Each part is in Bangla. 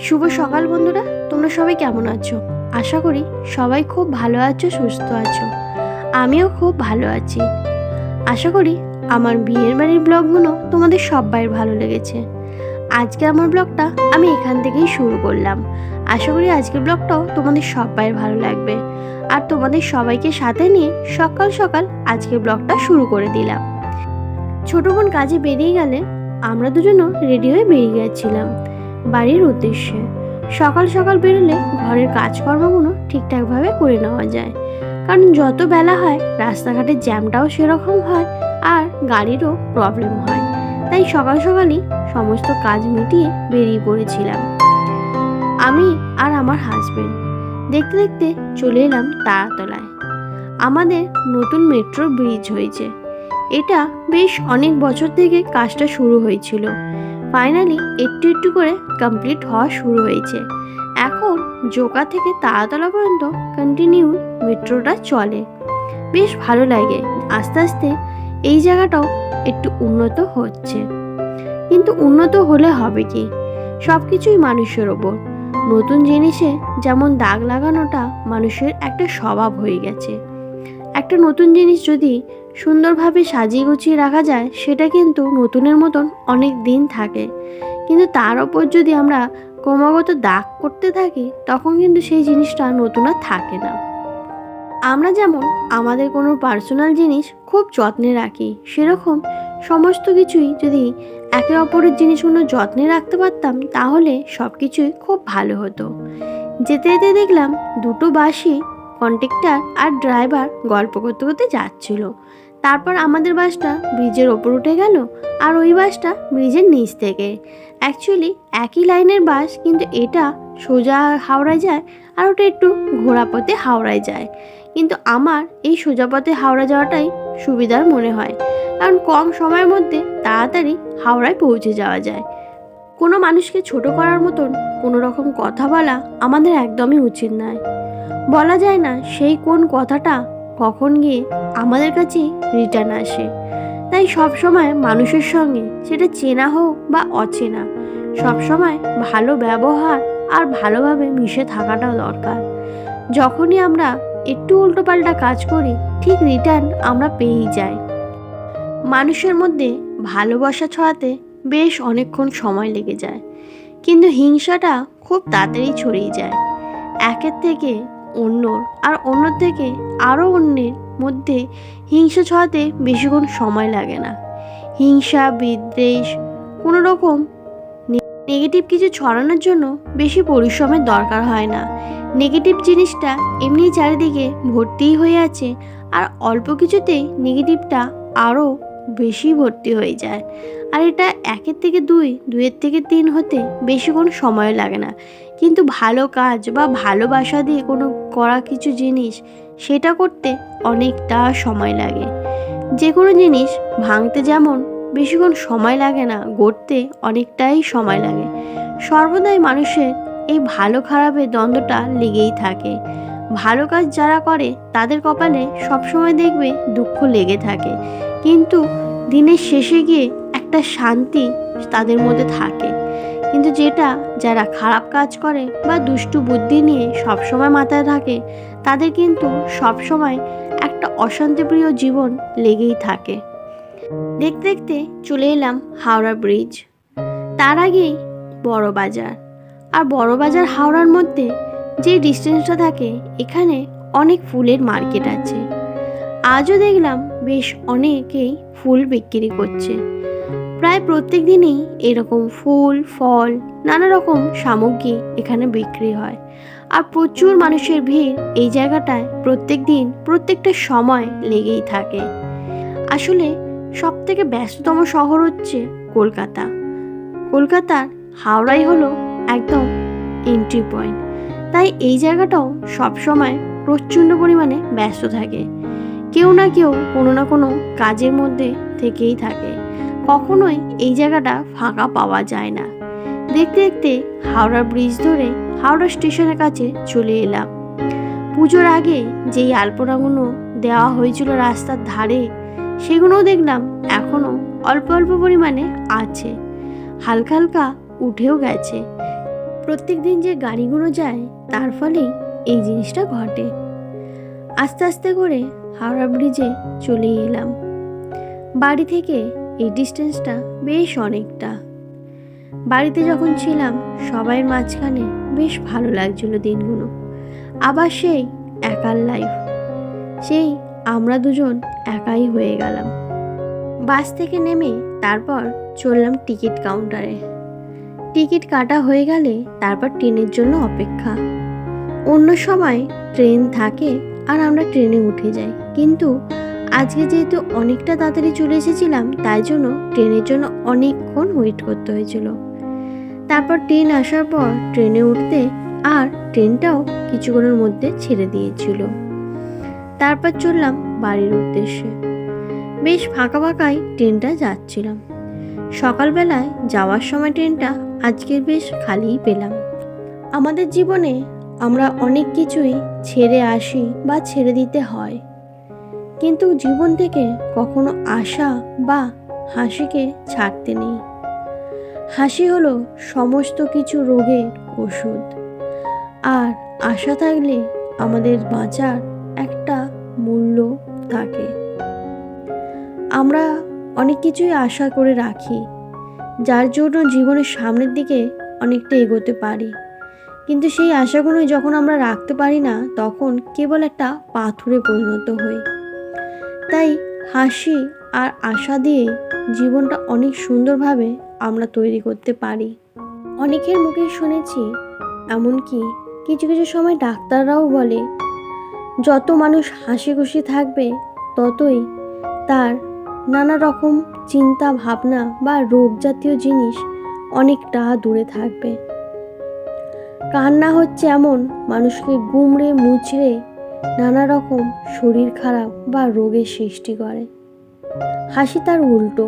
শুভ সকাল বন্ধুরা, তোমরা সবাই কেমন আছো? আশা করি সবাই খুব ভালো আছো, সুস্থ আছো। আমিও খুব ভালো আছি। আশা করি আমার বিয়ের বাড়ির ব্লগগুলো তোমাদের সবাই ভালো লেগেছে। আজকে আমার ব্লগটা আমি এখান থেকেই শুরু করলাম। আশা করি আজকের ব্লগটাও তোমাদের সবাই ভালো লাগবে। আর তোমাদের সবাইকে সাথে নিয়ে সকাল সকাল আজকের ব্লগটা শুরু করে দিলাম। ছোট বোন কাজে বেরিয়ে গেলে আমরা দুজনও রেডি হয়ে বেরিয়ে গেছিলাম বাড়ির উদ্দেশ্যে। সকাল সকাল বেরোলে ঘরের কাজকর্মগুলো ঠিকঠাকভাবে করে নেওয়া যায়, কারণ যত বেলা হয় রাস্তাঘাটের জ্যামটাও সেরকম হয় আর গাড়িরও প্রবলেম হয়। তাই সকাল সকালই সমস্ত কাজ মিটিয়ে বেরিয়ে পড়েছিলাম আমি আর আমার হাজবেন্ড। দেখতে দেখতে চলে এলাম তারাতলায়। আমাদের নতুন মেট্রো ব্রিজ হয়েছে। এটা বেশ অনেক বছর থেকে কাজটা শুরু হয়েছিল। ফাইনালি একটু একটু করে কমপ্লিট হওয়া শুরু হয়েছে। এখন জোকা থেকে তারাতলা পর্যন্ত কন্টিনিউ মেট্রোটা চলে। বেশ ভালো লাগে। আস্তে আস্তে এই জায়গাটাও একটু উন্নত হচ্ছে, কিন্তু উন্নত হলে হবে কি, সব কিছুই মানুষের ওপর। নতুন জিনিসে যেমন দাগ লাগানোটা মানুষের একটা স্বভাব হয়ে গেছে। একটা নতুন জিনিস যদি সুন্দরভাবে সাজিয়ে গুছিয়ে রাখা যায়, সেটা কিন্তু নতুনের মতন অনেক দিন থাকে। কিন্তু তার ওপর যদি আমরা ক্রমাগত দাগ করতে থাকি, তখন কিন্তু সেই জিনিসটা নতুন আর থাকে না। আমরা যেমন আমাদের কোনো পার্সোনাল জিনিস খুব যত্নে রাখি, সেরকম সমস্ত কিছুই যদি একে অপরের জিনিসগুলো যত্নে রাখতে পারতাম, তাহলে সব কিছুই খুব ভালো হতো। যেতে যেতে দেখলাম দুটো বাসই কন্ডাক্টর আর ড্রাইভার গল্প করতে করতে যাচ্ছিল। তারপর আমাদের বাসটা ব্রিজের ওপর উঠে গেল আর ওই বাসটা ব্রিজের নিচ থেকে। অ্যাকচুয়ালি একই লাইনের বাস, কিন্তু এটা সোজা হাওড়ায় যায় আর ওটা একটু ঘোরা পথে হাওড়ায় যায়। কিন্তু আমার এই সোজা পথে হাওড়া যাওয়াটাই সুবিধার মনে হয়, কারণ কম সময়ের মধ্যে তাড়াতাড়ি হাওড়ায় পৌঁছে যাওয়া যায়। কোনো মানুষকে ছোট করার মতন কোনো রকম কথা বলা আমাদের একদমই উচিত নয়। বলা যায় না সেই কোন কথাটা কখন গিয়ে আমাদের কাছে রিটার্ন আসে। তাই সব সময় মানুষের সঙ্গে, সেটা চেনা হোক বা অচেনা, সব সময় ভালো ব্যবহার আর ভালোভাবে মিশে থাকাটাও দরকার। যখনই আমরা একটু উল্টোপাল্টা কাজ করি, ঠিক রিটার্ন আমরা পেয়েই যাই। মানুষের মধ্যে ভালোবাসা ছড়াতে বেশ অনেকক্ষণ সময় লেগে যায়, কিন্তু হিংসাটা খুব তাড়াতাড়ি ছড়িয়ে যায়। একের থেকে অন্যর আর অন্য থেকে আরও অন্যের মধ্যে হিংসা ছড়াতে বেশিক্ষণ সময় লাগে না। হিংসা, বিদ্বেষ, কোনো রকম নেগেটিভ কিছু ছড়ানোর জন্য বেশি পরিশ্রমের দরকার হয় না। নেগেটিভ জিনিসটা এমনি চারিদিকে ভর্তিই হয়ে আছে, আর অল্প কিছুতেই নেগেটিভটা আরও বেশি ভর্তি হয়ে যায়। আর এটা একের থেকে দুই, দুইয়ের থেকে তিন হতে বেশিক্ষণ সময় লাগে না। কিন্তু ভালো কাজ বা ভালোবাসা দিয়ে কোনো করা কিছু জিনিস, সেটা করতে অনেকটা সময় লাগে। যে কোনো জিনিস ভাঙতে যেমন বেশিক্ষণ সময় লাগে না, গড়তে অনেকটাই সময় লাগে। সর্বদাই মানুষের এই ভালো খারাপের দ্বন্দ্বটা লেগেই থাকে। ভালো কাজ যারা করে তাদের কপালে সবসময় দেখবে দুঃখ লেগে থাকে, কিন্তু দিনের শেষে গিয়ে একটা শান্তি তাদের মধ্যে থাকে। কিন্তু যারা খারাপ কাজ করে বা দুষ্টু বুদ্ধি নিয়ে সবসময় মাথায় থাকে, তাদের কিন্তু সবসময় একটা অশান্তিপ্রিয় জীবন লেগেই থাকে। দেখতে দেখতে চলে এলাম হাওড়া ব্রিজ। তার আগেই বড় বাজার। আর বড় বাজার হাওড়ার মধ্যে যে ডিস্টেন্সটা থাকে, এখানে অনেক ফুলের মার্কেট আছে। আজও দেখলাম বেশ অনেকেই ফুল বিক্রি করছে। প্রায় প্রত্যেক দিনই এরকম ফুল, ফল, নানা রকম সামগ্রী এখানে বিক্রি হয়। আর প্রচুর মানুষের ভিড় এই জায়গাটায় প্রত্যেক দিন, প্রত্যেকটা সময় লেগেই থাকে। আসলে সব থেকে ব্যস্ততম শহর হচ্ছে কলকাতা। কলকাতার হাওড়াই হলো একদম এন্ট্রি পয়েন্ট। তাই এই জায়গাটাও সবসময় প্রচণ্ড পরিমাণে ব্যস্ত থাকে। কেউ না কেউ কোনো না কোনো কাজের মধ্যে থেকেই থাকে। কখনোই এই জায়গাটা ফাঁকা পাওয়া যায় না। দেখতে দেখতে হাওড়া ব্রিজ ধরে হাওড়া স্টেশনের কাছে চলে এলাম। পুজোর আগে যেই আলপনাগুলো দেওয়া হয়েছিল রাস্তার ধারে, সেগুলোও দেখলাম এখনও অল্প অল্প পরিমাণে আছে, হালকা হালকা উঠেও গেছে। প্রত্যেক দিন যে গাড়িগুলো যায় তার ফলেই এই জিনিসটা ঘটে। আস্তে আস্তে করে হাওড়া ব্রিজে চলে এলাম। বাড়ি থেকে এই ডিস্টেন্সটা বেশ অনেকটা। বাড়িতে যখন ছিলাম সবাইয়ের মাঝখানে বেশ ভালো লাগছিল দিনগুলো। আবার সেই একার লাইফ, সেই আমরা দুজন একাই হয়ে গেলাম। বাস থেকে নেমে তারপর চললাম টিকিট কাউন্টারে। টিকিট কাটা হয়ে গেলে তারপর ট্রেনের জন্য অপেক্ষা। অন্য সময় ট্রেন থাকে আর আমরা ট্রেনে উঠে যাই, কিন্তু আজকে যেহেতু অনেকটা তাড়াতাড়ি চলে এসেছিলাম তাই জন্য ট্রেনের জন্য অনেকক্ষণ ওয়েট করতে হয়েছিল। তারপর ট্রেন আসার পর ট্রেনে উঠতে আর ট্রেনটাও কিছুক্ষণের মধ্যে ছেড়ে দিয়েছিল। তারপর চললাম বাড়ির উদ্দেশ্যে। বেশ ফাঁকা ফাঁকাই ট্রেনটা যাচ্ছিলাম। সকালবেলায় যাওয়ার সময় ট্রেনটা আজকের বেশ খালিই পেলাম। আমাদের জীবনে আমরা অনেক কিছুই ছেড়ে আসি বা ছেড়ে দিতে হয়, কিন্তু জীবন থেকে কখনো আশা বা হাসিকে ছাড়তে নেই। হাসি হলো সমস্ত কিছু রোগের ওষুধ, আর আশা থাকলে আমাদের বাঁচার একটা মূল্য থাকে। আমরা অনেক কিছুই আশা করে রাখি, যার জন্য জীবনের সামনের দিকে অনেকটা এগোতে পারি, কিন্তু সেই আশাগুলোই যখন আমরা রাখতে পারি না তখন কেবল একটা পাথরে পরিণত হই। তাই হাসি আর আশা দিয়ে জীবনটা অনেক সুন্দরভাবে আমরা তৈরি করতে পারি। অনেকের মুখে শুনেছি, এমনকি কিছু কিছু সময় ডাক্তাররাও বলে, যত মানুষ হাসি খুশি থাকবে ততই তার নানা রকম চিন্তা ভাবনা বা রোগ জাতীয় জিনিস অনেকটা দূরে থাকবে। কান্না হচ্ছে এমন মানুষকে গুমড়ে মুচড়ে নানা রকম শরীর খারাপ বা রোগের সৃষ্টি করে। হাসি তার উল্টো।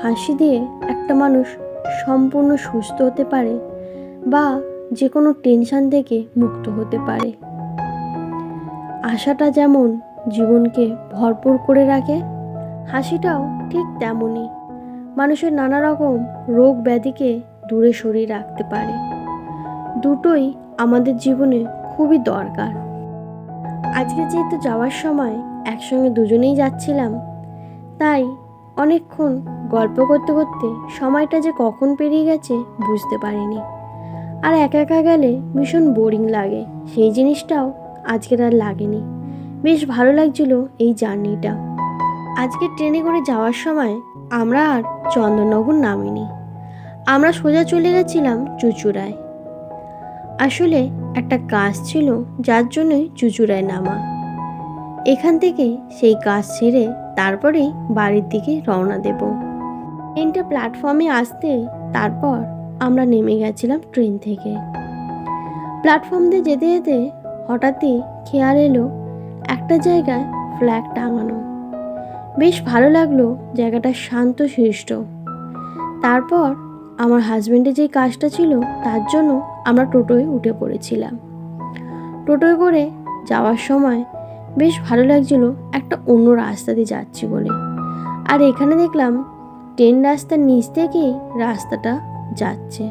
হাসি দিয়ে একটা মানুষ সম্পূর্ণ সুস্থ হতে পারে বা যে কোনো টেনশন থেকে মুক্ত হতে পারে। আশাটা যেমন জীবনকে ভরপুর করে রাখে, হাসিটাও ঠিক তেমনই মানুষের নানা রকম রোগ ব্যাধিকে দূরে সরিয়ে রাখতে পারে। দুটোই আমাদের জীবনে খুবই দরকার। আজকে যেহেতু যাওয়ার সময় একসঙ্গে দুজনেই যাচ্ছিলাম, তাই অনেকক্ষণ গল্প করতে করতে সময়টা যে কখন পেরিয়ে গেছে বুঝতে পারিনি। আর একা একা গেলে ভীষণ বোরিং লাগে, সেই জিনিসটাও আজকের আর লাগেনি। বেশ ভালো লাগছিল এই জার্নিটা। আজকে ট্রেনে করে যাওয়ার সময় আমরা আর চন্দননগর নামিনি, আমরা সোজা চলে গেছিলাম চুঁচুড়ায়। আসলে একটা কাজ ছিল যার জন্যই চুঁচুড়ায় নামা। এখান থেকে সেই কাজ ছেড়ে তারপরেই বাড়ির দিকে রওনা দেব। ট্রেনটা প্ল্যাটফর্মে আসতে তারপর আমরা নেমে গেছিলাম ট্রেন থেকে। প্ল্যাটফর্ম দিয়ে যেতে যেতে হঠাৎই খেয়াল এলো একটা জায়গায় ফ্ল্যাগ টাঙানো। বেশ ভালো লাগলো, জায়গাটা শান্ত শিষ্ট। তারপর আমার হাজব্যান্ডের যে কাজটা ছিল তার জন্য আমরা টোটোয় উঠে পড়েছিলাম। টোটোয় করে যাওয়ার সময় বেশ ভালো লাগছিল, একটা অন্য রাস্তা দিয়ে যাচ্ছি বলে। আর এখানে দেখলাম ট্রেন রাস্তার নিচ থেকেই রাস্তাটা যাচ্ছে।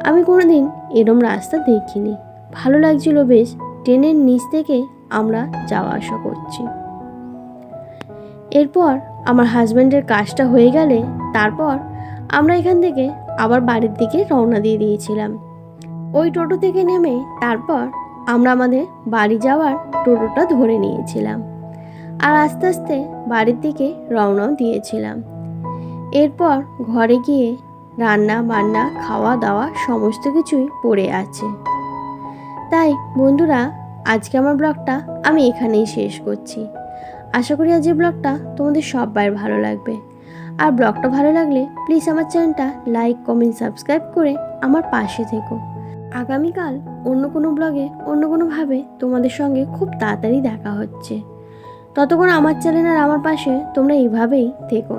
আমি কোনোদিন এরম রাস্তা দেখিনি, ভালো লাগছিল বেশ। ট্রেনের নিচ থেকে আমরা যাওয়া আসা করছি। এরপর আমার হাজব্যান্ডের কাজটা হয়ে গেলে তারপর আমরা এখান থেকে আবার বাড়ির দিকে রওনা দিয়ে দিয়েছিলাম। ওই টোটো থেকে নেমে তারপর আমরা আমাদের বাড়ি যাওয়ার টোটোটা ধরে নিয়েছিলাম আর আস্তে আস্তে বাড়ির দিকে রওনাও দিয়েছিলাম। এরপর ঘরে গিয়ে রান্না বান্না খাওয়া দাওয়া সমস্ত কিছুই পড়ে আছে। তাই বন্ধুরা, আজকে আমার ব্লগটা আমি এখানেই শেষ করছি। আশা করি আজ এই ব্লগটা তোমাদের সবার ভালো লাগবে। আর ব্লগটা ভালো লাগলে প্লিজ আমার চ্যানেলটা লাইক কমেন্ট সাবস্ক্রাইব করে আমার পাশে থেকো। আগামীকাল অন্য কোনো ব্লগে অন্য কোনোভাবে তোমাদের সঙ্গে খুব তাড়াতাড়ি দেখা হচ্ছে। ততক্ষণ আমার চ্যানেল আর আমার পাশে তোমরা এইভাবেই থেকো।